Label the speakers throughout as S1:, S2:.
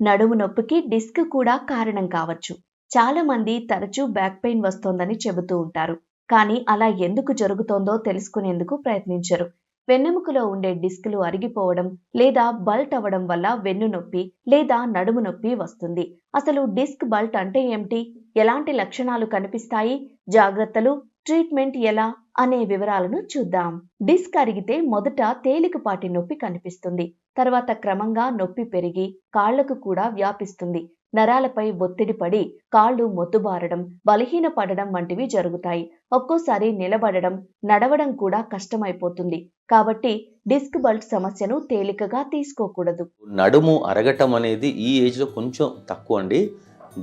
S1: నడుము నొప్పికి డిస్క్ కూడా కారణం కావచ్చు. చాలా మంది తరచూ బ్యాక్ పెయిన్ వస్తోందని చెబుతూ ఉంటారు. కానీ అలా ఎందుకు జరుగుతోందో తెలుసుకునేందుకు ప్రయత్నించరు. వెన్నెముకలో ఉండే డిస్కులు అరిగిపోవడం లేదా బల్ట్ అవ్వడం వల్ల వెన్ను నొప్పి లేదా నడుము నొప్పి వస్తుంది. అసలు డిస్క్ బల్ట్ అంటే ఏమిటి? ఎలాంటి లక్షణాలు కనిపిస్తాయి? జాగ్రత్తలు, ట్రీట్మెంట్ ఎలా అనే వివరాలను చూద్దాం. డిస్క్ అరిగితే మొదట తేలికపాటి నొప్పి కనిపిస్తుంది. తర్వాత క్రమంగా నొప్పి పెరిగి కాళ్లకు కూడా వ్యాపిస్తుంది. నరాలపై ఒత్తిడి పడి కాళ్ళు మొద్దుబారడం, బలహీనపడడం వంటివి జరుగుతాయి. ఒక్కోసారి నిలబడడం, నడవడం కూడా కష్టమైపోతుంది. కాబట్టి డిస్క్ బల్ట్ సమస్యను తేలికగా తీసుకోకూడదు.
S2: నడుము అరగటం అనేది ఈ ఏజ్లో కొంచెం తక్కువ అండి.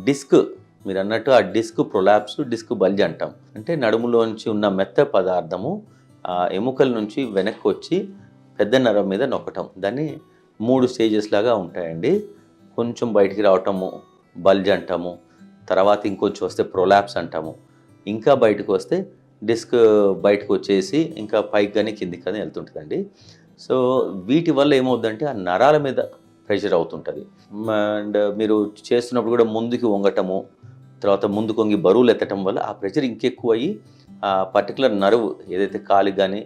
S2: డిస్క్ మీరు అన్నట్టు ఆ డిస్క్ ప్రొలాప్స్, డిస్క్ బల్జ్ అంటాం. అంటే నడుములోంచి ఉన్న మెత్త పదార్థము ఆ ఎముకల నుంచి వెనక్కి వచ్చి పెద్ద నరం మీద నొక్కటం. దాన్ని 3 స్టేజెస్ లాగా ఉంటాయండి. కొంచెం బయటికి రావటము బల్జ్ అంటాము, తర్వాత ఇంకొంచెం వస్తే ప్రొలాప్స్ అంటాము, ఇంకా బయటకు వస్తే డిస్క్ బయటకు వచ్చేసి ఇంకా పైకి కానీ కిందికి కానీ వెళ్తుంటుందండి. సో వీటి వల్ల ఏమవుతుందంటే ఆ నరాల మీద ప్రెషర్ అవుతుంటుంది. అండ్ మీరు చేస్తున్నప్పుడు కూడా ముందుకు వంగటము, తర్వాత ముందుకు వంగి బరువులు ఎత్తటం వల్ల ఆ ప్రెషర్ ఇంకెక్కువ అయ్యి ఆ పర్టికులర్ నర్వ్ ఏదైతే కాలు కానీ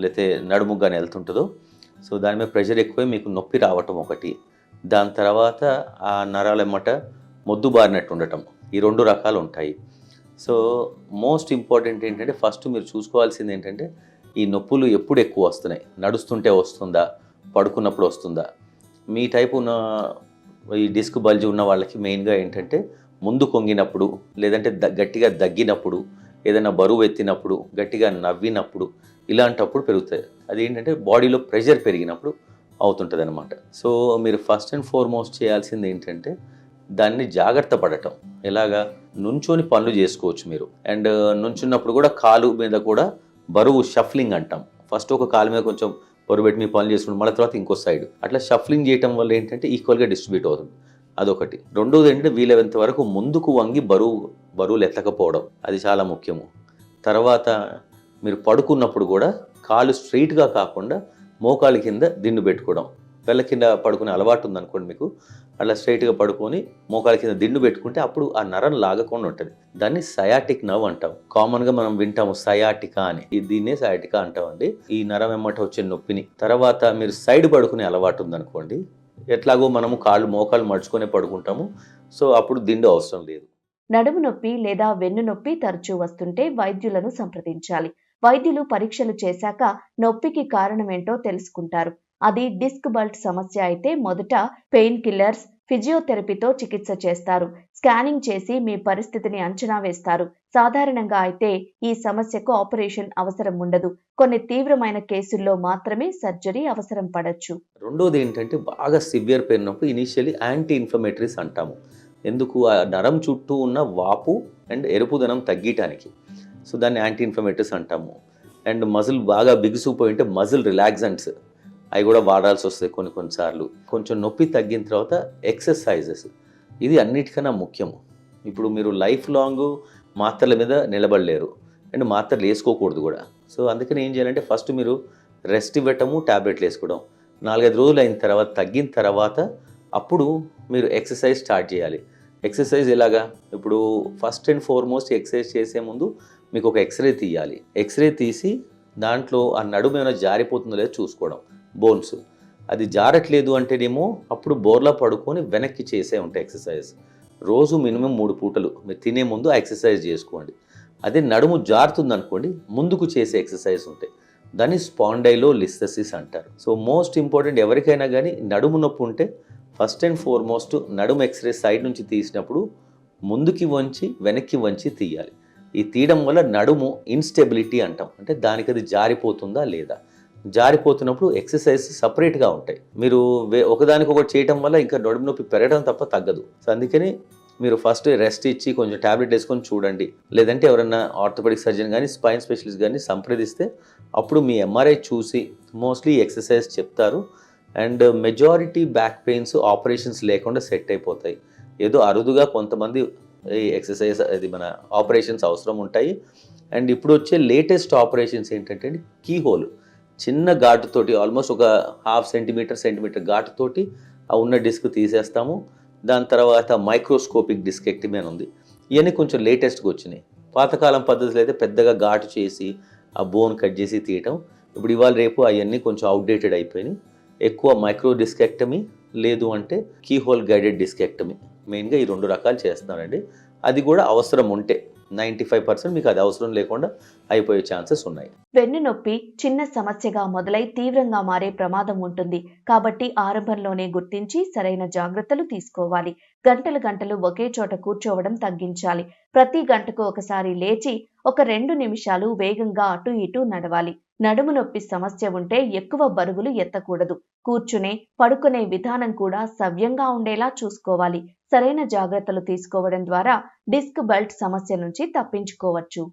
S2: లేకపోతే నడుము కానీ వెళ్తుంటుందో సో దాని మీద ప్రెషర్ ఎక్కువై మీకు నొప్పి రావటం ఒకటి. దాని తర్వాత ఆ నరాల ఎమ్మట మొద్దుబారినట్టు ఉండటం. ఈ 2 రకాలు ఉంటాయి. సో మోస్ట్ ఇంపార్టెంట్ ఏంటంటే ఫస్ట్ మీరు చూసుకోవాల్సింది ఏంటంటే ఈ నొప్పులు ఎప్పుడు ఎక్కువ వస్తున్నాయి. నడుస్తుంటే వస్తుందా, పడుకున్నప్పుడు వస్తుందా? మీ టైపు ఉన్న ఈ డిస్క్ బల్జ్ ఉన్న వాళ్ళకి మెయిన్గా ఏంటంటే ముందు కొంగినప్పుడు, లేదంటే గట్టిగా దగ్గినప్పుడు, ఏదైనా బరువు ఎత్తినప్పుడు, గట్టిగా నవ్వినప్పుడు, ఇలాంటప్పుడు పెరుగుతాయి. అదేంటంటే బాడీలో ప్రెషర్ పెరిగినప్పుడు అవుతుంటుంది అనమాట. సో మీరు ఫస్ట్ అండ్ ఫార్మోస్ట్ చేయాల్సింది ఏంటంటే దాన్ని జాగ్రత్త పడటం. ఎలాగా? నుంచొని పనులు చేసుకోవచ్చు మీరు. అండ్ నుంచున్నప్పుడు కూడా కాలు మీద కూడా బరువు షఫ్లింగ్ అంటాం. ఫస్ట్ ఒక కాలు మీద కొంచెం బరువు పెట్టి మీ పనులు చేసుకుంటాం, మళ్ళీ తర్వాత ఇంకో సైడ్ అట్లా షఫ్లింగ్ చేయటం వల్ల ఏంటంటే ఈక్వల్గా డిస్ట్రిబ్యూట్ అవుతుంది. అదొకటి. రెండోది ఏంటంటే వీలైనంత వరకు ముందుకు వంగి బరువులు ఎత్తకపోవడం, అది చాలా ముఖ్యము. తర్వాత మీరు పడుకున్నప్పుడు కూడా కాలు స్ట్రైట్గా కాకుండా మోకాలి కింద దిండు పెట్టుకోవడం. వెళ్ళ కింద పడుకునే అలవాటు ఉందనుకోండి మీకు, అలా స్ట్రైట్గా పడుకొని మోకాలి కింద దిండు పెట్టుకుంటే అప్పుడు ఆ నరం లాగకుండా ఉంటుంది. దాన్ని సయాటిక్ నర్వ్ అంటాం. కామన్గా మనం వింటాము సయాటికా అని, దీన్నే సయాటికా అంటామండి. ఈ నరం ఎమ్మట వచ్చే నొప్పిని. తర్వాత మీరు సైడ్ పడుకునే అలవాటు ఉందనుకోండి, ఎట్లాగో మనము మోకాలు మడుచుకొని పడుకుంటాము. సో అప్పుడు దిండు అవసరం లేదు.
S1: నడుము నొప్పి లేదా వెన్ను నొప్పి తరచూ వస్తుంటే వైద్యులను సంప్రదించాలి. వైద్యులు పరీక్షలు చేశాక నొప్పికి కారణమేంటో తెలుసుకుంటారు. అది డిస్క్ బల్ట్ సమస్య అయితే మొదట పెయిన్ కిల్లర్స్, ఫిజియోథెరపీతో చికిత్స చేస్తారు. స్కానింగ్ చేసి మీ పరిస్థితిని అంచనా వేస్తారు. సాధారణంగా అయితే ఈ సమస్యకు ఆపరేషన్ అవసరం ఉండదు. కొన్ని తీవ్రమైన కేసుల్లో మాత్రమే సర్జరీ అవసరం పడచ్చు.
S2: రెండోది ఏంటంటే బాగా సివియర్ పెయిన్ ఉన్నప్పుడు ఇనీషియల్లీ యాంటీ ఇన్ఫ్లమేటరీస్ అంటాము. ఎందుకు? ఆ నరం చుట్టూ ఉన్న వాపు అండ్ ఎరుపుదనం తగ్గటానికి. సో దాన్ని యాంటీ ఇన్ఫ్లమేటరీస్ అంటాము. అండ్ మజిల్ బాగా బిగుసుకుపోయి ఉంటే మజిల్ రిలాక్సెంట్స్ అవి కూడా వాడాల్సి వస్తాయి కొన్నిసార్లు. కొంచెం నొప్పి తగ్గిన తర్వాత ఎక్సర్సైజెస్, ఇది అన్నిటికన్నా ముఖ్యము. ఇప్పుడు మీరు లైఫ్ లాంగ్ మాత్రల మీద నిలబడలేరు అండ్ మాత్రలు వేసుకోకూడదు కూడా. సో అందుకని ఏం చేయాలంటే ఫస్ట్ మీరు రెస్ట్ ఇవ్వటము, ట్యాబ్లెట్లు వేసుకోవడం. 4-5 రోజులు అయిన తర్వాత తగ్గిన తర్వాత అప్పుడు మీరు ఎక్సర్సైజ్ స్టార్ట్ చేయాలి. ఎక్సర్సైజ్ ఎలాగా? ఇప్పుడు ఫస్ట్ అండ్ ఫార్మోస్ట్ ఎక్సర్సైజ్ చేసే ముందు మీకు ఒక ఎక్స్రే తీయాలి. ఎక్స్రే తీసి దాంట్లో ఆ నడుము ఏమైనా జారిపోతుందో లేదో చూసుకోవడం. బోన్స్ అది జారట్లేదు అంటేనేమో అప్పుడు బోర్లా పడుకొని వెనక్కి చేసే ఉంటాయి ఎక్సర్సైజ్. రోజు మినిమం 3 పూటలు మీరు తినే ముందు ఆ ఎక్సర్సైజ్ చేసుకోండి. అదే నడుము జారుతుంది అనుకోండి, ముందుకు చేసే ఎక్సర్సైజ్ ఉంటాయి. దాన్ని స్పాండైలోలిస్థెసిస్ అంటారు. సో మోస్ట్ ఇంపార్టెంట్, ఎవరికైనా కానీ నడుము నొప్పి ఉంటే ఫస్ట్ అండ్ ఫార్మోస్ట్ నడుము ఎక్స్రే సైడ్ నుంచి తీసినప్పుడు ముందుకి వంచి వెనక్కి వంచి తీయాలి. ఈ తీయడం వల్ల నడుము ఇన్స్టెబిలిటీ అంటాం. అంటే దానికి అది జారిపోతుందా లేదా. జారిపోతున్నప్పుడు ఎక్సర్సైజ్ సపరేట్గా ఉంటాయి. మీరు ఒకదానికొకటి చేయటం వల్ల ఇంకా నడుము నొప్పి పెరగడం తప్ప తగ్గదు. సో అందుకని మీరు ఫస్ట్ రెస్ట్ ఇచ్చి కొంచెం ట్యాబ్లెట్ వేసుకొని చూడండి. లేదంటే ఎవరైనా ఆర్థోపెడిక్ సర్జన్ కానీ స్పైన్ స్పెషలిస్ట్ కానీ సంప్రదిస్తే అప్పుడు మీ ఎంఆర్ఐ చూసి మోస్ట్లీ ఎక్సర్సైజ్ చెప్తారు. And majority back pains operations లేకుండా సెట్ అయిపోతాయి. ఏదో అరుదుగా కొంతమంది ఈ ఎక్సర్సైజ్ అది మన ఆపరేషన్స్ అవసరం ఉంటాయి. అండ్ ఇప్పుడు వచ్చే లేటెస్ట్ ఆపరేషన్స్ ఏంటంటే కీ హోల్, చిన్న ఘాటుతోటి ఆల్మోస్ట్ ఒక 0.5 సెంటీమీటర్ ఘాటుతోటి ఆ ఉన్న డిస్క్ తీసేస్తాము. దాని తర్వాత మైక్రోస్కోపిక్ డిస్కెక్టమీ అని ఉంది. ఇవన్నీ కొంచెం లేటెస్ట్గా వచ్చినాయి. పాతకాలం పద్ధతులు అయితే పెద్దగా ఘాటు చేసి ఆ బోన్ కట్ చేసి తీయటం. ఇప్పుడు ఇవాళ రేపు అవన్నీ కొంచెం అవుట్డేటెడ్ అయిపోయినాయి. ఎక్కువ మైక్రో డిస్కెక్టమీ లేదు అంటే కీ హోల్ గైడెడ్ డిస్కెక్టమీ, మెయిన్గా ఈ 2 రకాలు చేస్తున్నారండి. అది కూడా అవసరం ఉంటే 95% మీకు అది అవసరం లేకుండా అయిపోయే ఛాన్సెస్ ఉన్నాయి.
S1: వెన్ను నొప్పి చిన్న సమస్యగా మొదలై తీవ్రంగా మారే ప్రమాదం ఉంటుంది. కాబట్టి ఆరంభంలోనే గుర్తించి సరైన జాగ్రత్తలు తీసుకోవాలి. గంటలు ఒకే చోట కూర్చోవడం తగ్గించాలి. ప్రతి గంటకు ఒకసారి లేచి ఒక 2 నిమిషాలు వేగంగా అటు ఇటు నడవాలి. నడుము నొప్పి సమస్య ఉంటే ఎక్కువ బరువులు ఎత్తకూడదు. కూర్చునే, పడుకునే విధానం కూడా సవ్యంగా ఉండేలా చూసుకోవాలి. సరైన జాగ్రత్తలు తీసుకోవడం ద్వారా డిస్క్ బెల్ట్ సమస్య నుంచి తప్పించుకోవచ్చు.